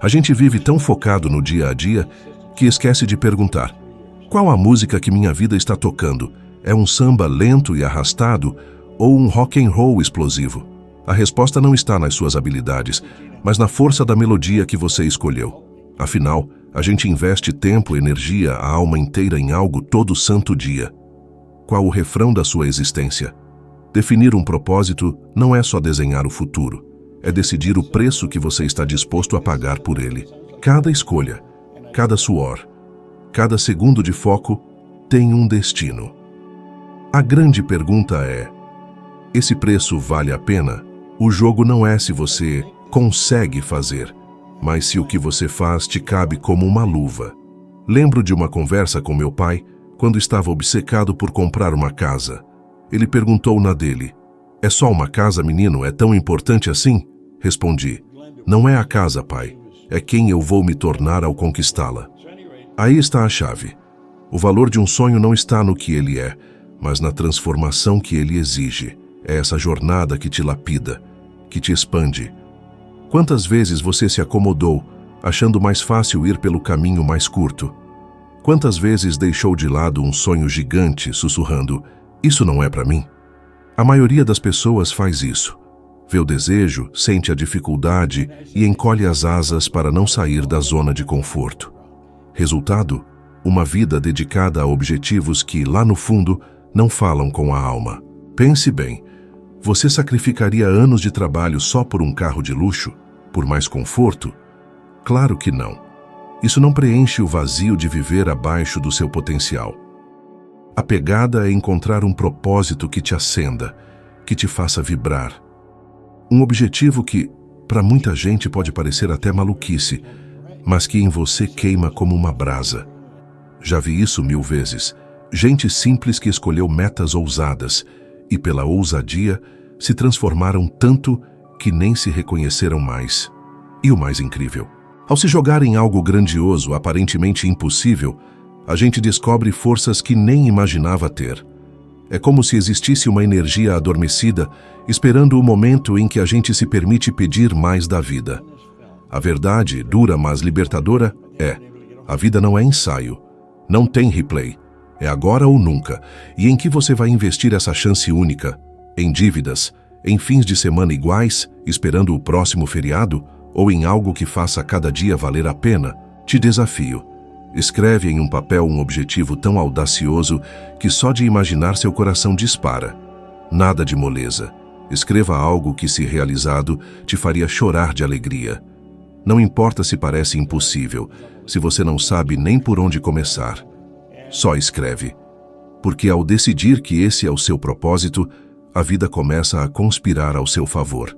A gente vive tão focado no dia a dia que esquece de perguntar: qual a música que minha vida está tocando? É um samba lento e arrastado ou um rock and roll explosivo? A resposta não está nas suas habilidades, mas na força da melodia que você escolheu. Afinal, a gente investe tempo, energia, a alma inteira em algo todo santo dia. Qual o refrão da sua existência? Definir um propósito não é só desenhar o futuro, é decidir o preço que você está disposto a pagar por ele. Cada escolha, cada suor, cada segundo de foco tem um destino. A grande pergunta é: esse preço vale a pena? O jogo não é se você consegue fazer, mas se o que você faz te cabe como uma luva. Lembro de uma conversa com meu pai quando estava obcecado por comprar uma casa. Ele perguntou na dele: é só uma casa, menino? É tão importante assim? Respondi: não é a casa, pai. É quem eu vou me tornar ao conquistá-la. Aí está a chave. O valor de um sonho não está no que ele é, mas na transformação que ele exige. É essa jornada que te lapida, que te expande. Quantas vezes você se acomodou, achando mais fácil ir pelo caminho mais curto? Quantas vezes deixou de lado um sonho gigante, sussurrando: isso não é para mim? A maioria das pessoas faz isso. Vê o desejo, sente a dificuldade e encolhe as asas para não sair da zona de conforto. Resultado: uma vida dedicada a objetivos que, lá no fundo, não falam com a alma. Pense bem, você sacrificaria anos de trabalho só por um carro de luxo? Por mais conforto? Claro que não. Isso não preenche o vazio de viver abaixo do seu potencial. A pegada é encontrar um propósito que te acenda, que te faça vibrar. Um objetivo que, para muita gente, pode parecer até maluquice, mas que em você queima como uma brasa. Já vi isso 1000 vezes. Gente simples que escolheu metas ousadas e, pela ousadia, se transformaram tanto que nem se reconheceram mais. E o mais incrível: ao se jogar em algo grandioso, aparentemente impossível, a gente descobre forças que nem imaginava ter. É como se existisse uma energia adormecida, esperando o momento em que a gente se permite pedir mais da vida. A verdade, dura mas libertadora, é: a vida não é ensaio, não tem replay. É agora ou nunca. E em que você vai investir essa chance única? Em dívidas? Em fins de semana iguais, esperando o próximo feriado? Ou em algo que faça cada dia valer a pena? Te desafio. Escreve em um papel um objetivo tão audacioso que só de imaginar seu coração dispara. Nada de moleza. Escreva algo que, se realizado, te faria chorar de alegria. Não importa se parece impossível, se você não sabe nem por onde começar. Só escreve. Porque ao decidir que esse é o seu propósito, a vida começa a conspirar ao seu favor.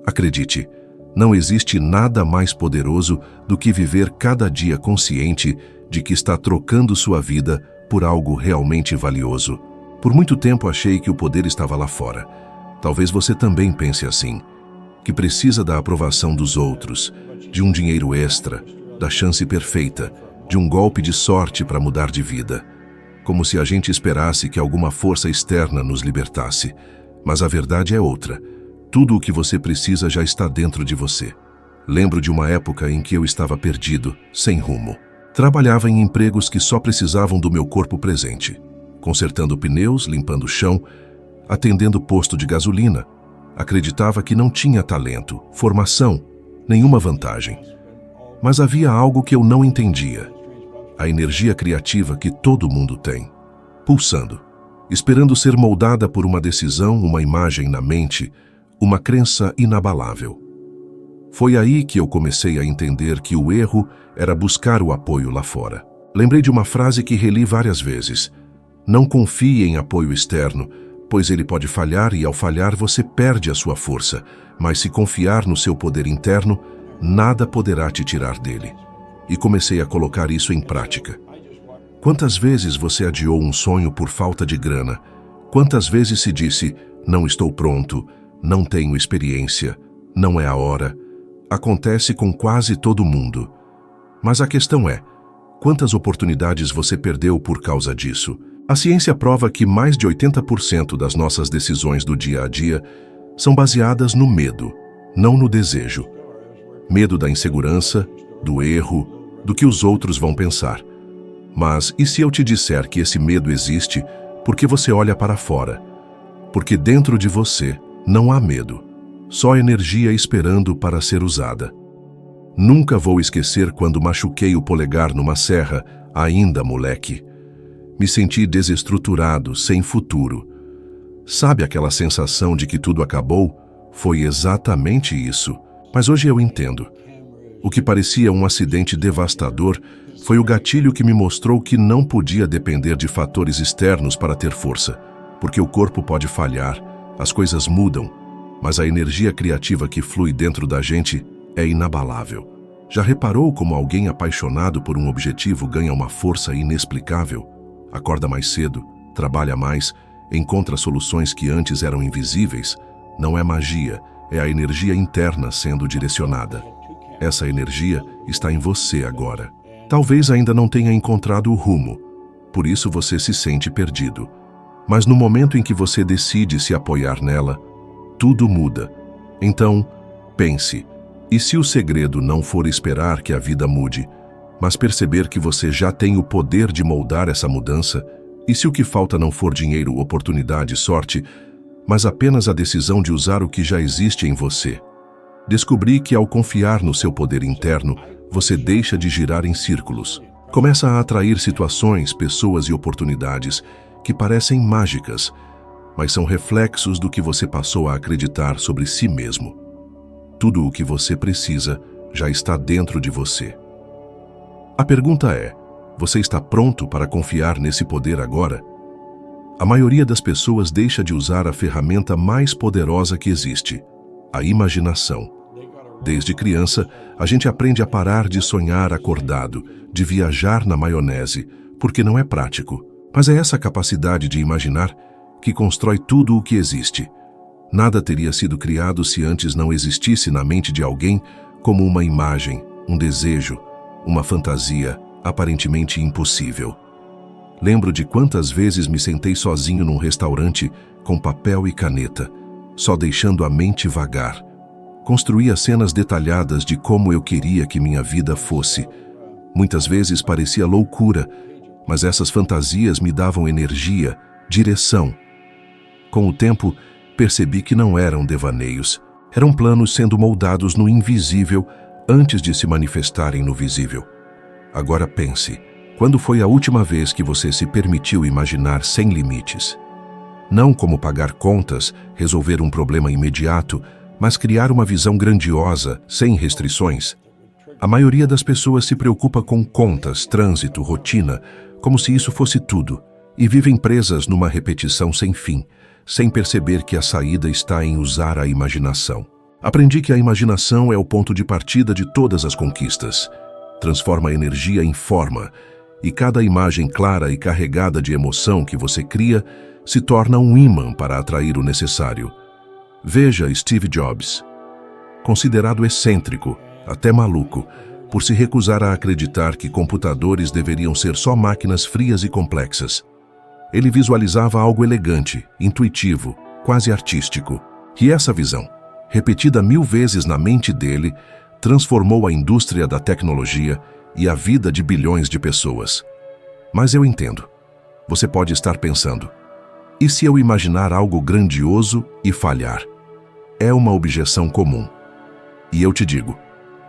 Acredite, não existe nada mais poderoso do que viver cada dia consciente de que está trocando sua vida por algo realmente valioso. Por muito tempo achei que o poder estava lá fora. Talvez você também pense assim, que precisa da aprovação dos outros, de um dinheiro extra, da chance perfeita, de um golpe de sorte para mudar de vida. Como se a gente esperasse que alguma força externa nos libertasse. Mas a verdade é outra. Tudo o que você precisa já está dentro de você. Lembro de uma época em que eu estava perdido, sem rumo. Trabalhava em empregos que só precisavam do meu corpo presente. Consertando pneus, limpando o chão, atendendo posto de gasolina. Acreditava que não tinha talento, formação, nenhuma vantagem. Mas havia algo que eu não entendia. A energia criativa que todo mundo tem. Pulsando, esperando ser moldada por uma decisão, uma imagem na mente, uma crença inabalável. Foi aí que eu comecei a entender que o erro era buscar o apoio lá fora. Lembrei de uma frase que reli várias vezes: não confie em apoio externo, pois ele pode falhar e ao falhar você perde a sua força, mas se confiar no seu poder interno, nada poderá te tirar dele. E comecei a colocar isso em prática. Quantas vezes você adiou um sonho por falta de grana? Quantas vezes se disse: não estou pronto, não tenho experiência, não é a hora? Acontece com quase todo mundo. Mas a questão é: quantas oportunidades você perdeu por causa disso? A ciência prova que mais de 80% das nossas decisões do dia a dia são baseadas no medo, não no desejo. Medo da insegurança, do erro, do que os outros vão pensar. Mas e se eu te disser que esse medo existe porque você olha para fora? Porque dentro de você não há medo, só energia esperando para ser usada. Nunca vou esquecer quando machuquei o polegar numa serra, ainda moleque. Me senti desestruturado, sem futuro. Sabe aquela sensação de que tudo acabou? Foi exatamente isso. Mas hoje eu entendo. O que parecia um acidente devastador foi o gatilho que me mostrou que não podia depender de fatores externos para ter força, porque o corpo pode falhar, as coisas mudam, mas a energia criativa que flui dentro da gente é inabalável. Já reparou como alguém apaixonado por um objetivo ganha uma força inexplicável? Acorda mais cedo, trabalha mais, encontra soluções que antes eram invisíveis? Não é magia, é a energia interna sendo direcionada. Essa energia está em você agora. Talvez ainda não tenha encontrado o rumo, por isso você se sente perdido. Mas no momento em que você decide se apoiar nela, tudo muda. Então, pense, e se o segredo não for esperar que a vida mude, mas perceber que você já tem o poder de moldar essa mudança? E se o que falta não for dinheiro, oportunidade, sorte, mas apenas a decisão de usar o que já existe em você? Descobri que ao confiar no seu poder interno, você deixa de girar em círculos. Começa a atrair situações, pessoas e oportunidades que parecem mágicas, mas são reflexos do que você passou a acreditar sobre si mesmo. Tudo o que você precisa já está dentro de você. A pergunta é: você está pronto para confiar nesse poder agora? A maioria das pessoas deixa de usar a ferramenta mais poderosa que existe, a imaginação. Desde criança, a gente aprende a parar de sonhar acordado, de viajar na maionese, porque não é prático. Mas é essa capacidade de imaginar que constrói tudo o que existe. Nada teria sido criado se antes não existisse na mente de alguém como uma imagem, um desejo, uma fantasia aparentemente impossível. Lembro de quantas vezes me sentei sozinho num restaurante com papel e caneta, só deixando a mente vagar. Construía cenas detalhadas de como eu queria que minha vida fosse. Muitas vezes parecia loucura, mas essas fantasias me davam energia, direção. Com o tempo, percebi que não eram devaneios, eram planos sendo moldados no invisível antes de se manifestarem no visível. Agora pense, quando foi a última vez que você se permitiu imaginar sem limites? Não como pagar contas, resolver um problema imediato, mas criar uma visão grandiosa, sem restrições. A maioria das pessoas se preocupa com contas, trânsito, rotina, como se isso fosse tudo, e vivem presas numa repetição sem fim, sem perceber que a saída está em usar a imaginação. Aprendi que a imaginação é o ponto de partida de todas as conquistas. Transforma a energia em forma, e cada imagem clara e carregada de emoção que você cria se torna um ímã para atrair o necessário. Veja Steve Jobs, considerado excêntrico, até maluco, por se recusar a acreditar que computadores deveriam ser só máquinas frias e complexas. Ele visualizava algo elegante, intuitivo, quase artístico. E essa visão, repetida 1000 vezes na mente dele, transformou a indústria da tecnologia e a vida de bilhões de pessoas. Mas eu entendo. Você pode estar pensando: e se eu imaginar algo grandioso e falhar? É uma objeção comum. E eu te digo,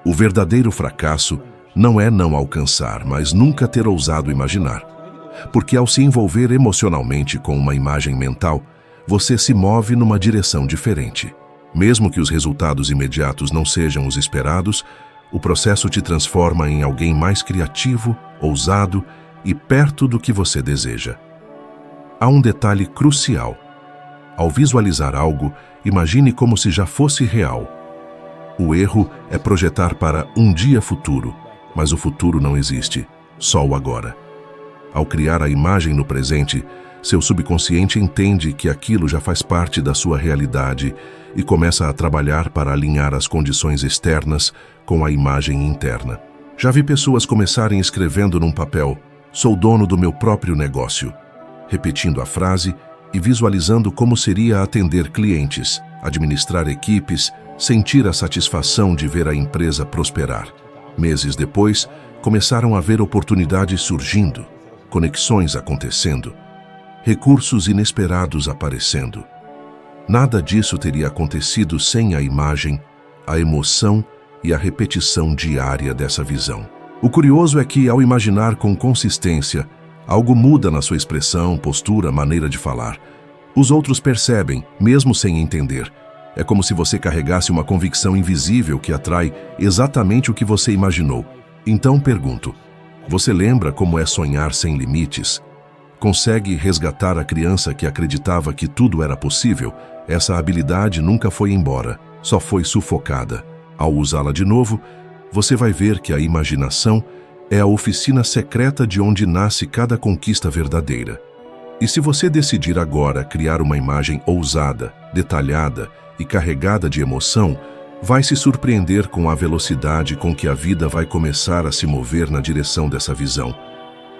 o verdadeiro fracasso não é não alcançar, mas nunca ter ousado imaginar. Porque ao se envolver emocionalmente com uma imagem mental, você se move numa direção diferente. Mesmo que os resultados imediatos não sejam os esperados, o processo te transforma em alguém mais criativo, ousado e perto do que você deseja. Há um detalhe crucial. Ao visualizar algo, imagine como se já fosse real. O erro é projetar para um dia futuro, mas o futuro não existe, só o agora. Ao criar a imagem no presente, seu subconsciente entende que aquilo já faz parte da sua realidade e começa a trabalhar para alinhar as condições externas com a imagem interna. Já vi pessoas começarem escrevendo num papel: "Sou dono do meu próprio negócio", repetindo a frase e visualizando como seria atender clientes, administrar equipes, sentir a satisfação de ver a empresa prosperar. Meses depois, começaram a ver oportunidades surgindo, conexões acontecendo, recursos inesperados aparecendo. Nada disso teria acontecido sem a imagem, a emoção e a repetição diária dessa visão. O curioso é que, ao imaginar com consistência, algo muda na sua expressão, postura, maneira de falar. Os outros percebem, mesmo sem entender. É como se você carregasse uma convicção invisível que atrai exatamente o que você imaginou. Então pergunto, você lembra como é sonhar sem limites? Consegue resgatar a criança que acreditava que tudo era possível? Essa habilidade nunca foi embora, só foi sufocada. Ao usá-la de novo, você vai ver que a imaginação é a oficina secreta de onde nasce cada conquista verdadeira. E se você decidir agora criar uma imagem ousada, detalhada e carregada de emoção, vai se surpreender com a velocidade com que a vida vai começar a se mover na direção dessa visão.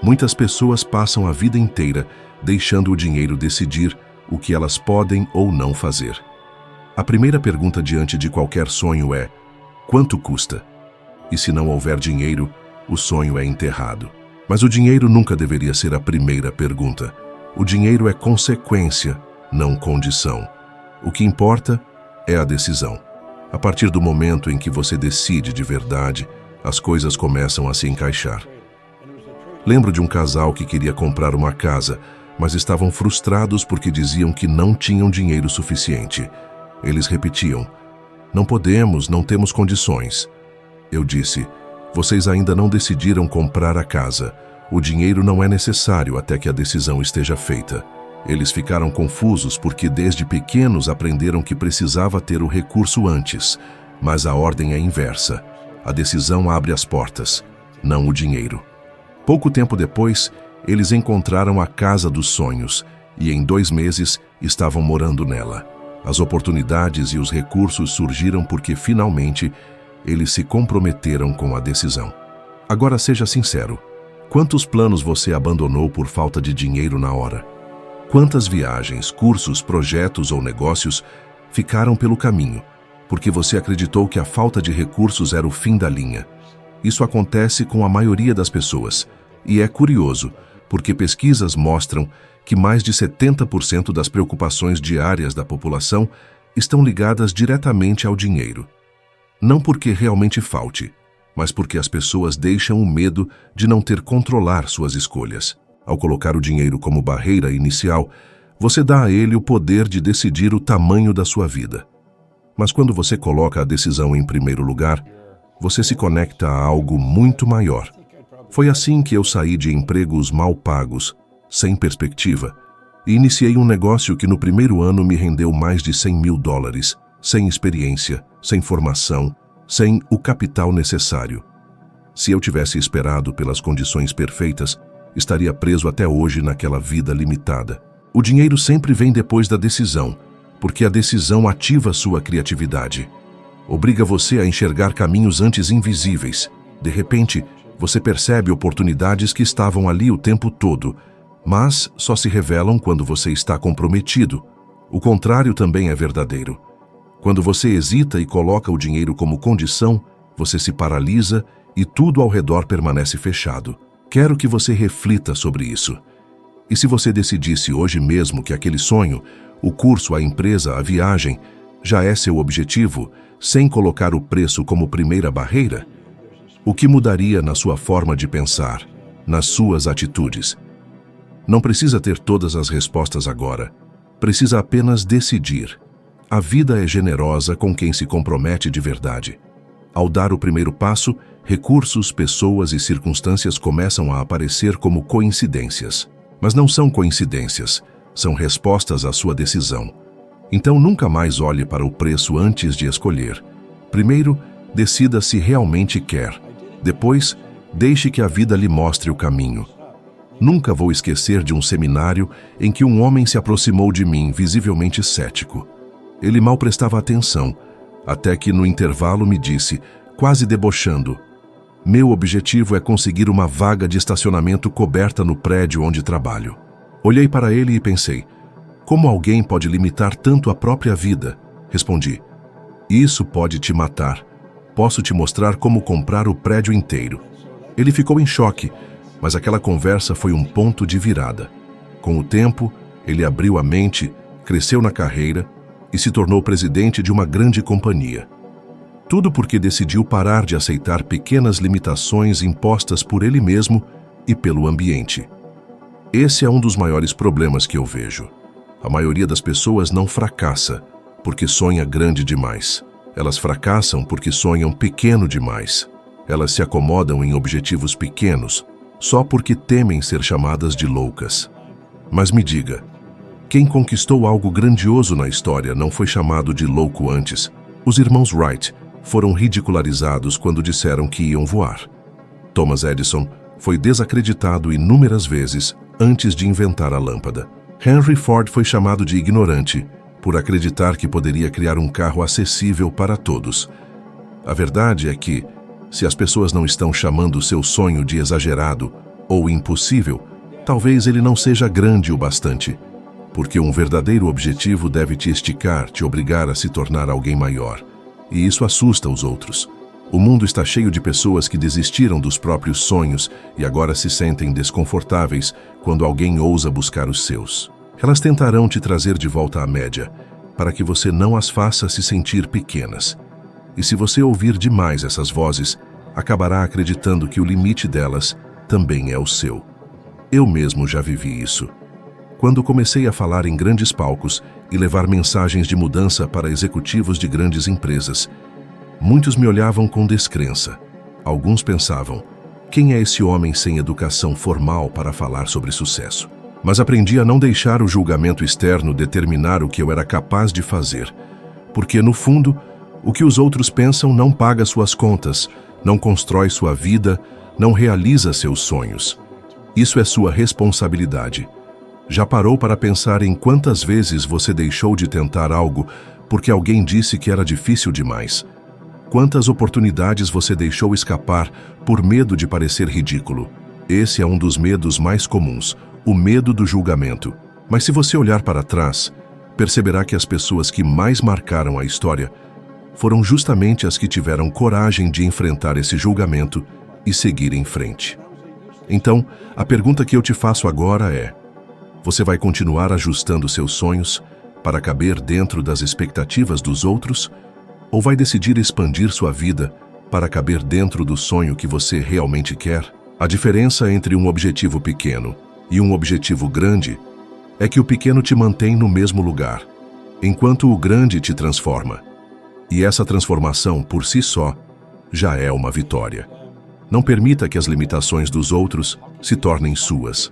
Muitas pessoas passam a vida inteira deixando o dinheiro decidir o que elas podem ou não fazer. A primeira pergunta diante de qualquer sonho é: quanto custa? E se não houver dinheiro, o sonho é enterrado. Mas o dinheiro nunca deveria ser a primeira pergunta. O dinheiro é consequência, não condição. O que importa é a decisão. A partir do momento em que você decide de verdade, as coisas começam a se encaixar. Lembro de um casal que queria comprar uma casa, mas estavam frustrados porque diziam que não tinham dinheiro suficiente. Eles repetiam: não podemos, não temos condições. Eu disse: vocês ainda não decidiram comprar a casa. O dinheiro não é necessário até que a decisão esteja feita. Eles ficaram confusos porque desde pequenos aprenderam que precisava ter o recurso antes, mas a ordem é inversa. A decisão abre as portas, não o dinheiro. Pouco tempo depois, eles encontraram a casa dos sonhos e em 2 meses estavam morando nela. As oportunidades e os recursos surgiram porque finalmente eles se comprometeram com a decisão. Agora seja sincero, quantos planos você abandonou por falta de dinheiro na hora? Quantas viagens, cursos, projetos ou negócios ficaram pelo caminho, porque você acreditou que a falta de recursos era o fim da linha? Isso acontece com a maioria das pessoas, e é curioso, porque pesquisas mostram que mais de 70% das preocupações diárias da população estão ligadas diretamente ao dinheiro. Não porque realmente falte, mas porque as pessoas deixam o medo de não ter controlar suas escolhas. Ao colocar o dinheiro como barreira inicial, você dá a ele o poder de decidir o tamanho da sua vida. Mas quando você coloca a decisão em primeiro lugar, você se conecta a algo muito maior. Foi assim que eu saí de empregos mal pagos, sem perspectiva, e iniciei um negócio que no primeiro ano me rendeu mais de $100.000, sem experiência, sem formação, sem o capital necessário. Se eu tivesse esperado pelas condições perfeitas, estaria preso até hoje naquela vida limitada. O dinheiro sempre vem depois da decisão, porque a decisão ativa sua criatividade. Obriga você a enxergar caminhos antes invisíveis. De repente, você percebe oportunidades que estavam ali o tempo todo, mas só se revelam quando você está comprometido. O contrário também é verdadeiro. Quando você hesita e coloca o dinheiro como condição, você se paralisa e tudo ao redor permanece fechado. Quero que você reflita sobre isso. E se você decidisse hoje mesmo que aquele sonho, o curso, a empresa, a viagem, já é seu objetivo, sem colocar o preço como primeira barreira? O que mudaria na sua forma de pensar, nas suas atitudes? Não precisa ter todas as respostas agora. Precisa apenas decidir. A vida é generosa com quem se compromete de verdade. Ao dar o primeiro passo, recursos, pessoas e circunstâncias começam a aparecer como coincidências. Mas não são coincidências, são respostas à sua decisão. Então nunca mais olhe para o preço antes de escolher. Primeiro, decida se realmente quer. Depois, deixe que a vida lhe mostre o caminho. Nunca vou esquecer de um seminário em que um homem se aproximou de mim, visivelmente cético. Ele mal prestava atenção, até que no intervalo me disse, quase debochando: meu objetivo é conseguir uma vaga de estacionamento coberta no prédio onde trabalho. Olhei para ele e pensei, como alguém pode limitar tanto a própria vida? Respondi, isso pode te matar. Posso te mostrar como comprar o prédio inteiro. Ele ficou em choque, mas aquela conversa foi um ponto de virada. Com o tempo, ele abriu a mente, cresceu na carreira e se tornou presidente de uma grande companhia. Tudo porque decidiu parar de aceitar pequenas limitações impostas por ele mesmo e pelo ambiente. Esse é um dos maiores problemas que eu vejo. A maioria das pessoas não fracassa porque sonha grande demais. Elas fracassam porque sonham pequeno demais. Elas se acomodam em objetivos pequenos só porque temem ser chamadas de loucas. Mas me diga, quem conquistou algo grandioso na história não foi chamado de louco antes? Os irmãos Wright foram ridicularizados quando disseram que iam voar. Thomas Edison foi desacreditado inúmeras vezes antes de inventar a lâmpada. Henry Ford foi chamado de ignorante por acreditar que poderia criar um carro acessível para todos. A verdade é que, se as pessoas não estão chamando seu sonho de exagerado ou impossível, talvez ele não seja grande o bastante, porque um verdadeiro objetivo deve te esticar, te obrigar a se tornar alguém maior. E isso assusta os outros. O mundo está cheio de pessoas que desistiram dos próprios sonhos e agora se sentem desconfortáveis quando alguém ousa buscar os seus. Elas tentarão te trazer de volta à média, para que você não as faça se sentir pequenas. E se você ouvir demais essas vozes, acabará acreditando que o limite delas também é o seu. Eu mesmo já vivi isso. Quando comecei a falar em grandes palcos e levar mensagens de mudança para executivos de grandes empresas, muitos me olhavam com descrença. Alguns pensavam, quem é esse homem sem educação formal para falar sobre sucesso? Mas aprendi a não deixar o julgamento externo determinar o que eu era capaz de fazer, porque, no fundo, o que os outros pensam não paga suas contas, não constrói sua vida, não realiza seus sonhos. Isso é sua responsabilidade. Já parou para pensar em quantas vezes você deixou de tentar algo porque alguém disse que era difícil demais? Quantas oportunidades você deixou escapar por medo de parecer ridículo? Esse é um dos medos mais comuns, o medo do julgamento. Mas se você olhar para trás, perceberá que as pessoas que mais marcaram a história foram justamente as que tiveram coragem de enfrentar esse julgamento e seguir em frente. Então, a pergunta que eu te faço agora é: você vai continuar ajustando seus sonhos para caber dentro das expectativas dos outros, ou vai decidir expandir sua vida para caber dentro do sonho que você realmente quer? A diferença entre um objetivo pequeno e um objetivo grande é que o pequeno te mantém no mesmo lugar, enquanto o grande te transforma. E essa transformação, por si só, já é uma vitória. Não permita que as limitações dos outros se tornem suas.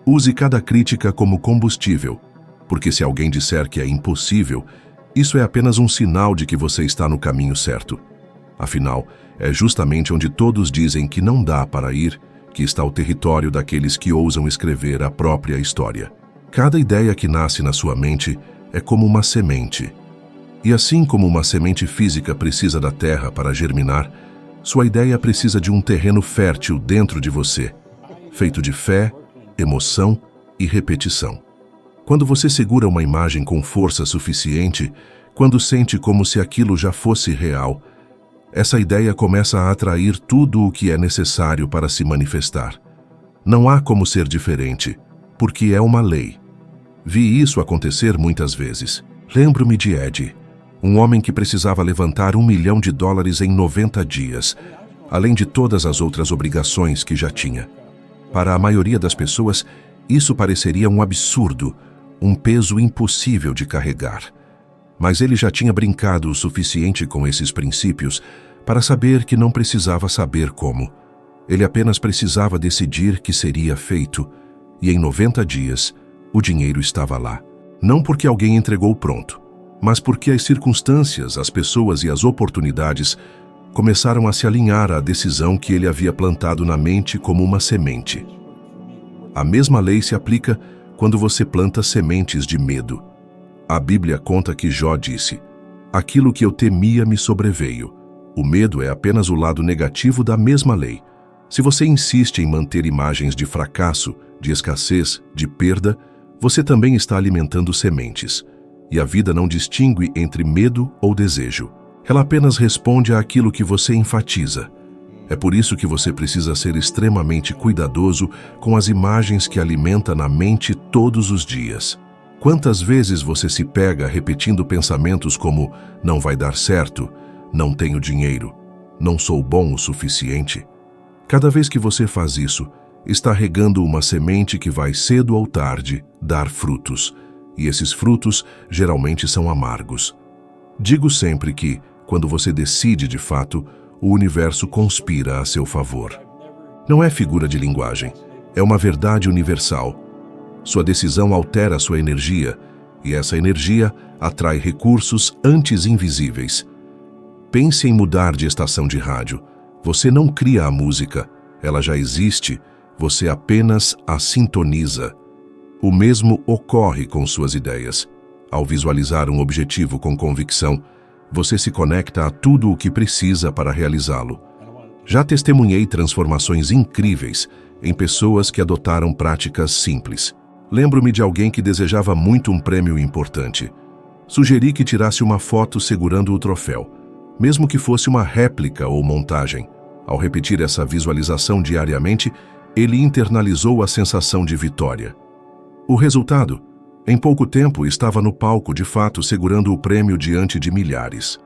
Use cada crítica como combustível, porque se alguém disser que é impossível, isso é apenas um sinal de que você está no caminho certo. Afinal, é justamente onde todos dizem que não dá para ir que está o território daqueles que ousam escrever a própria história. Cada ideia que nasce na sua mente é como uma semente. E assim como uma semente física precisa da terra para germinar, sua ideia precisa de um terreno fértil dentro de você, feito de fé, emoção e repetição. Quando você segura uma imagem com força suficiente, quando sente como se aquilo já fosse real, essa ideia começa a atrair tudo o que é necessário para se manifestar. Não há como ser diferente, porque é uma lei. Vi isso acontecer muitas vezes. Lembro-me de Ed, um homem que precisava levantar $1 milhão em 90 dias, além de todas as outras obrigações que já tinha. Para a maioria das pessoas, isso pareceria um absurdo, um peso impossível de carregar. Mas ele já tinha brincado o suficiente com esses princípios para saber que não precisava saber como. Ele apenas precisava decidir que seria feito, e em 90 dias, o dinheiro estava lá. Não porque alguém entregou pronto, mas porque as circunstâncias, as pessoas e as oportunidades começaram a se alinhar à decisão que ele havia plantado na mente como uma semente. A mesma lei se aplica quando você planta sementes de medo. A Bíblia conta que Jó disse: "Aquilo que eu temia me sobreveio." O medo é apenas o lado negativo da mesma lei. Se você insiste em manter imagens de fracasso, de escassez, de perda, você também está alimentando sementes. E a vida não distingue entre medo ou desejo. Ela apenas responde àquilo que você enfatiza. É por isso que você precisa ser extremamente cuidadoso com as imagens que alimenta na mente todos os dias. Quantas vezes você se pega repetindo pensamentos como não vai dar certo, não tenho dinheiro, não sou bom o suficiente? Cada vez que você faz isso, está regando uma semente que vai cedo ou tarde dar frutos, e esses frutos geralmente são amargos. Digo sempre que, quando você decide de fato, o universo conspira a seu favor. Não é figura de linguagem, é uma verdade universal. Sua decisão altera sua energia, e essa energia atrai recursos antes invisíveis. Pense em mudar de estação de rádio. Você não cria a música, ela já existe, você apenas a sintoniza. O mesmo ocorre com suas ideias. Ao visualizar um objetivo com convicção, você se conecta a tudo o que precisa para realizá-lo. Já testemunhei transformações incríveis em pessoas que adotaram práticas simples. Lembro-me de alguém que desejava muito um prêmio importante. Sugeri que tirasse uma foto segurando o troféu, mesmo que fosse uma réplica ou montagem. Ao repetir essa visualização diariamente, ele internalizou a sensação de vitória. O resultado? Em pouco tempo, estava no palco, de fato, segurando o prêmio diante de milhares.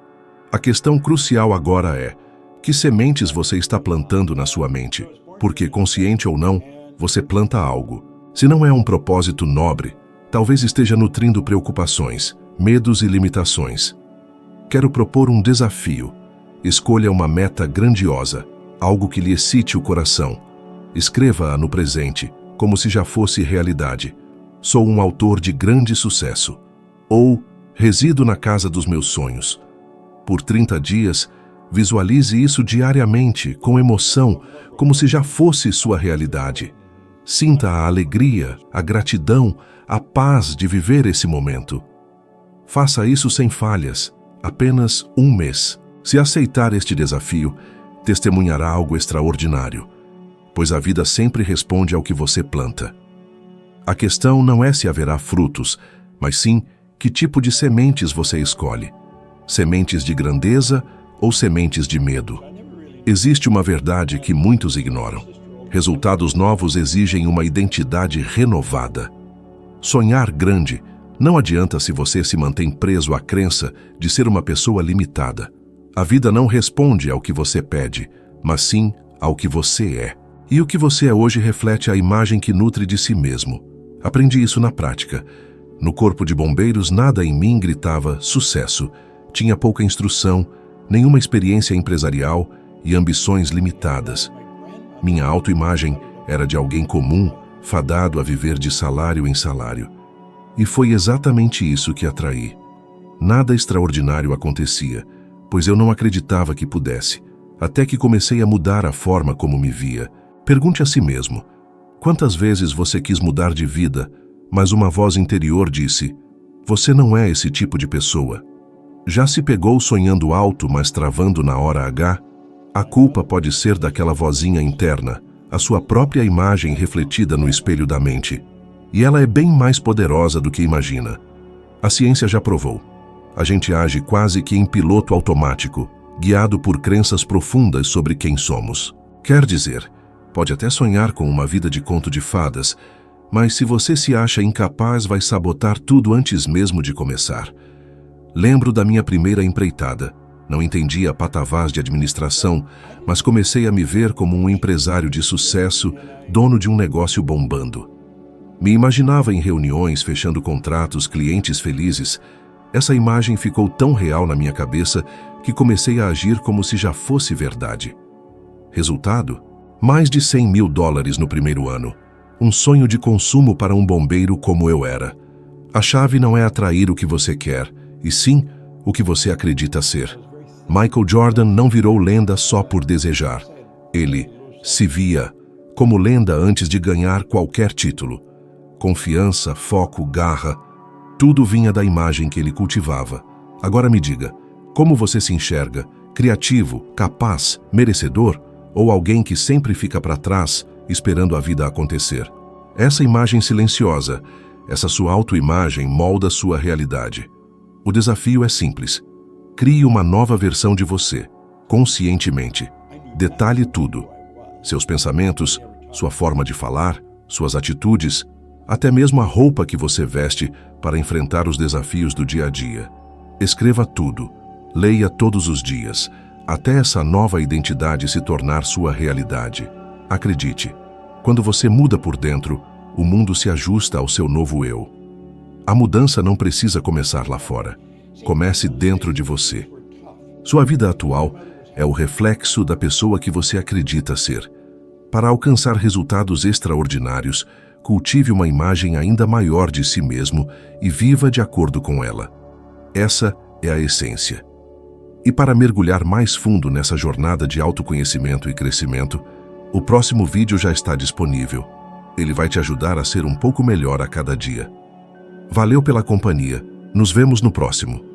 A questão crucial agora é: que sementes você está plantando na sua mente? Porque, consciente ou não, você planta algo. Se não é um propósito nobre, talvez esteja nutrindo preocupações, medos e limitações. Quero propor um desafio. Escolha uma meta grandiosa, algo que lhe excite o coração. Escreva-a no presente, como se já fosse realidade. Sou um autor de grande sucesso. Ou resido na casa dos meus sonhos. Por 30 dias, visualize isso diariamente, com emoção, como se já fosse sua realidade. Sinta a alegria, a gratidão, a paz de viver esse momento. Faça isso sem falhas, apenas um mês. Se aceitar este desafio, testemunhará algo extraordinário, pois a vida sempre responde ao que você planta. A questão não é se haverá frutos, mas sim que tipo de sementes você escolhe. Sementes de grandeza ou sementes de medo? Existe uma verdade que muitos ignoram. Resultados novos exigem uma identidade renovada. Sonhar grande não adianta se você se mantém preso à crença de ser uma pessoa limitada. A vida não responde ao que você pede, mas sim ao que você é. E o que você é hoje reflete a imagem que nutre de si mesmo. Aprendi isso na prática. No corpo de bombeiros, nada em mim gritava sucesso. Tinha pouca instrução, nenhuma experiência empresarial e ambições limitadas. Minha autoimagem era de alguém comum, fadado a viver de salário em salário. E foi exatamente isso que atraí. Nada extraordinário acontecia, pois eu não acreditava que pudesse, até que comecei a mudar a forma como me via. Pergunte a si mesmo: quantas vezes você quis mudar de vida, mas uma voz interior disse: você não é esse tipo de pessoa? Já se pegou sonhando alto, mas travando na hora H? A culpa pode ser daquela vozinha interna, a sua própria imagem refletida no espelho da mente. E ela é bem mais poderosa do que imagina. A ciência já provou. A gente age quase que em piloto automático, guiado por crenças profundas sobre quem somos. Quer dizer, pode até sonhar com uma vida de conto de fadas, mas se você se acha incapaz, vai sabotar tudo antes mesmo de começar. Lembro da minha primeira empreitada. Não entendia patavás de administração, mas comecei a me ver como um empresário de sucesso, dono de um negócio bombando. Me imaginava em reuniões, fechando contratos, clientes felizes. Essa imagem ficou tão real na minha cabeça que comecei a agir como se já fosse verdade. Resultado? Mais de 100 mil dólares no primeiro ano. Um sonho de consumo para um bombeiro como eu era. A chave não é atrair o que você quer, e sim o que você acredita ser. Michael Jordan não virou lenda só por desejar. Ele se via como lenda antes de ganhar qualquer título. Confiança, foco, garra, tudo vinha da imagem que ele cultivava. Agora me diga, como você se enxerga? Criativo, capaz, merecedor? Ou alguém que sempre fica para trás, esperando a vida acontecer? Essa imagem silenciosa, essa sua autoimagem molda sua realidade. O desafio é simples. Crie uma nova versão de você, conscientemente. Detalhe tudo: seus pensamentos, sua forma de falar, suas atitudes, até mesmo a roupa que você veste para enfrentar os desafios do dia a dia. Escreva tudo, leia todos os dias, até essa nova identidade se tornar sua realidade. Acredite, quando você muda por dentro, o mundo se ajusta ao seu novo eu. A mudança não precisa começar lá fora. Comece dentro de você. Sua vida atual é o reflexo da pessoa que você acredita ser. Para alcançar resultados extraordinários, cultive uma imagem ainda maior de si mesmo e viva de acordo com ela. Essa é a essência. E para mergulhar mais fundo nessa jornada de autoconhecimento e crescimento, o próximo vídeo já está disponível. Ele vai te ajudar a ser um pouco melhor a cada dia. Valeu pela companhia. Nos vemos no próximo.